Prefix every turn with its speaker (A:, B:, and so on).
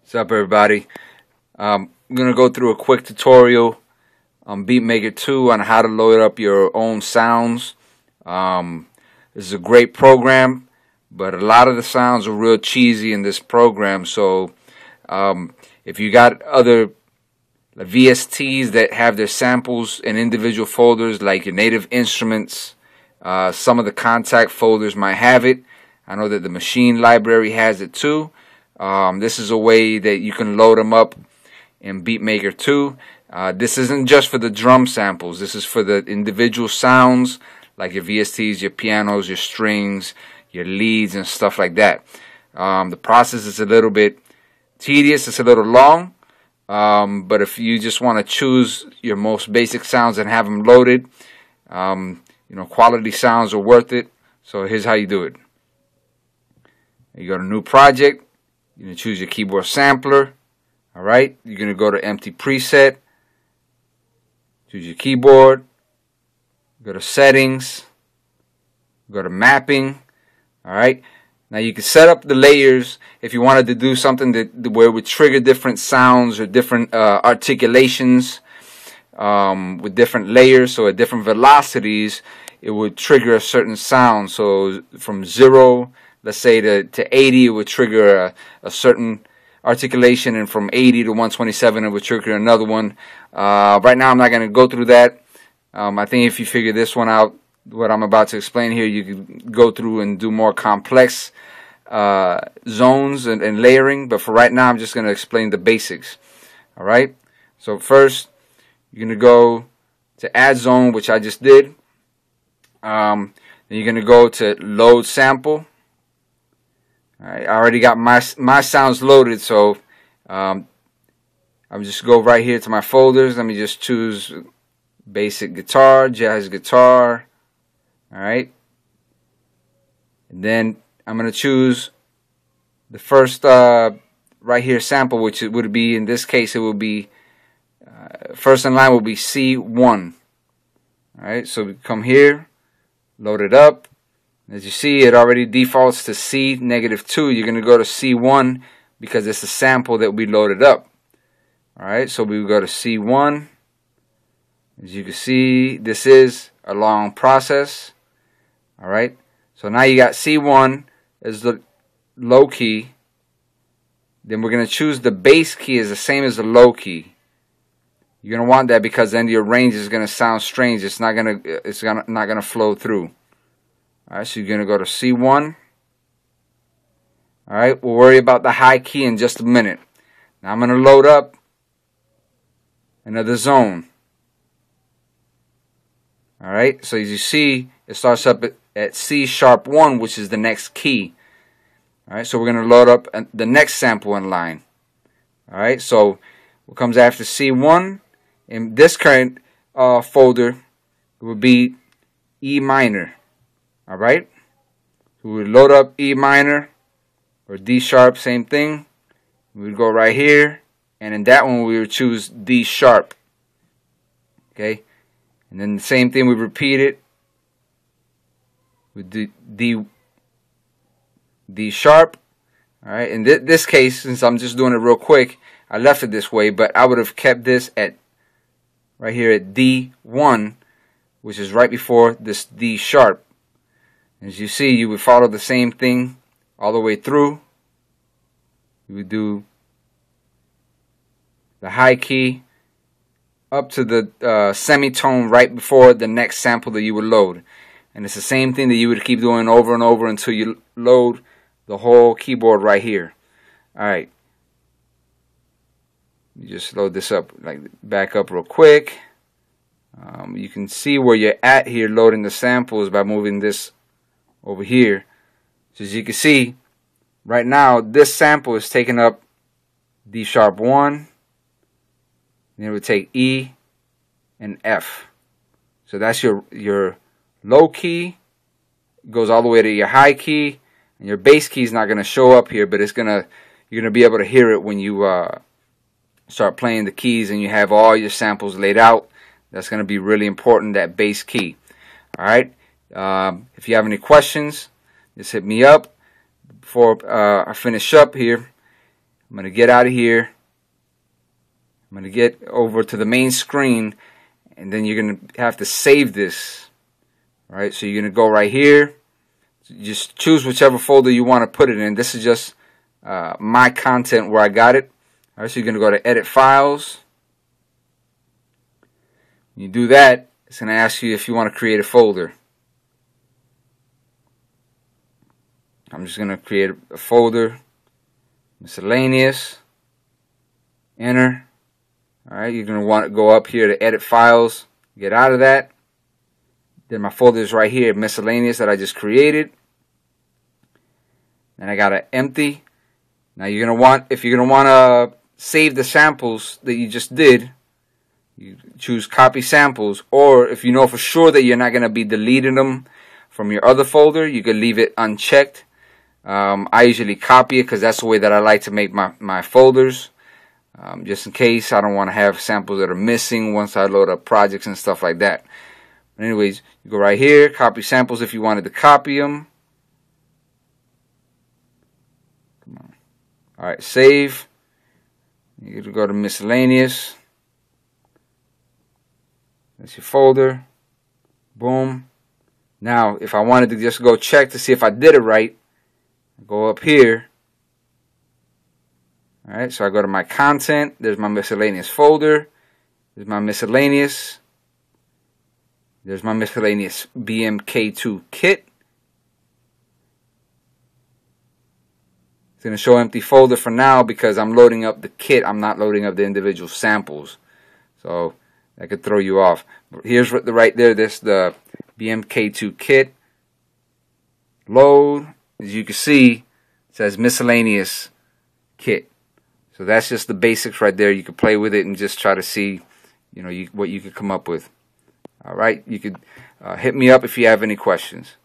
A: What's up, everybody? I'm going to go through a quick tutorial on Beatmaker 2 on how to load up your own sounds. This is a great program, but a lot of the sounds are real cheesy in this program. So if you got other VSTs that have their samples in individual folders, like your native instruments, some of the contact folders might have it. I know that the machine library has it too. This is a way that you can load them up in Beatmaker 2. This isn't just for the drum samples. This is for the individual sounds, like your VSTs, your pianos, your strings, your leads, and stuff like that. The process is a little bit tedious. It's a little long. But if you just want to choose your most basic sounds and have them loaded, quality sounds are worth it. So here's how you do it. You go to New Project. You're going to choose your keyboard sampler. Alright, you're going to go to Empty Preset. Choose your keyboard. Go to Settings. Go to Mapping. Alright, now you can set up the layers if you wanted to do something where it would trigger different sounds or different articulations with different layers. So at different velocities, it would trigger a certain sound. So from 0, let's say to 80, it would trigger a certain articulation, and from 80 to 127, it would trigger another one. Right now, I'm not going to go through that. I think if you figure this one out, what I'm about to explain here, you can go through and do more complex zones and layering. But for right now, I'm just going to explain the basics. All right. So first, you're going to go to Add Zone, which I just did. Then you're going to go to Load Sample. Alright, I already got my sounds loaded, so I'll just go right here to my folders. Let me just choose basic guitar, jazz guitar. Alright, and then I'm going to choose the first right here sample, which it would be, in this case, it would be first in line will be C1. Alright, so we come here, load it up. As you see, it already defaults to C-2. You're going to go to C1 because it's a sample that we loaded up. Alright, so we will go to C1. As you can see, this is a long process. Alright, so now you got C1 as the low key. Then we're going to choose the bass key as the same as the low key. You're going to want that because then your range is going to sound strange. It's not going to flow through. Alright, so you're going to go to C1. Alright, we'll worry about the high key in just a minute. Now I'm going to load up another zone. Alright, so as you see, it starts up at C#1, which is the next key. Alright, so we're going to load up the next sample in line. Alright, so what comes after C1 in this current folder would be E minor. Alright, so we would load up E minor or D sharp, same thing. We would go right here, and in that one we would choose D sharp. Okay, and then the same thing we repeat it with D sharp. Alright, in this case, since I'm just doing it real quick, I left it this way, but I would have kept this at right here at D1, which is right before this D sharp. As you see, you would follow the same thing all the way through. You would do the high key up to the semitone right before the next sample that you would load. And it's the same thing that you would keep doing over and over until you load the whole keyboard right here. Alright. You just load this up, like back up real quick. You can see where you're at here loading the samples by moving this over here. So as you can see, right now this sample is taking up D#1, and it would take E and F. So that's your low key, goes all the way to your high key, and your bass key is not going to show up here, but you're gonna be able to hear it when you start playing the keys and you have all your samples laid out. That's going to be really important, that bass key. Alright, if you have any questions, just hit me up. Before I finish up here, I'm going to get out of here. I'm going to get over to the main screen, and then you're going to have to save this. All right, so you're going to go right here. Just choose whichever folder you want to put it in. This is just my content where I got it. All right, so you're going to go to Edit Files. When you do that, it's going to ask you if you want to create a folder. I'm just going to create a folder, miscellaneous, enter. Alright, you're going to want to go up here to Edit Files, get out of that. Then my folder is right here, miscellaneous, that I just created. Then I got to empty. Now you're going to want, if you're going to want to save the samples that you just did, you choose Copy Samples, or if you know for sure that you're not going to be deleting them from your other folder, you can leave it unchecked. I usually copy it because that's the way that I like to make my folders. Just in case I don't want to have samples that are missing once I load up projects and stuff like that. But anyways, you go right here, copy samples if you wanted to copy them. Come on. Alright, save. You go to miscellaneous. That's your folder. Boom. Now, if I wanted to just go check to see if I did it right, go up here. Alright, so I go to my content. There's my miscellaneous folder. There's my miscellaneous. There's my miscellaneous BM2 kit. It's going to show empty folder for now because I'm loading up the kit. I'm not loading up the individual samples. So that could throw you off. But here's what right there. This the BM2 kit. Load. As you can see, it says miscellaneous kit. So that's just the basics right there. You can play with it and just try to see, what you could come up with. All right, you could hit me up if you have any questions.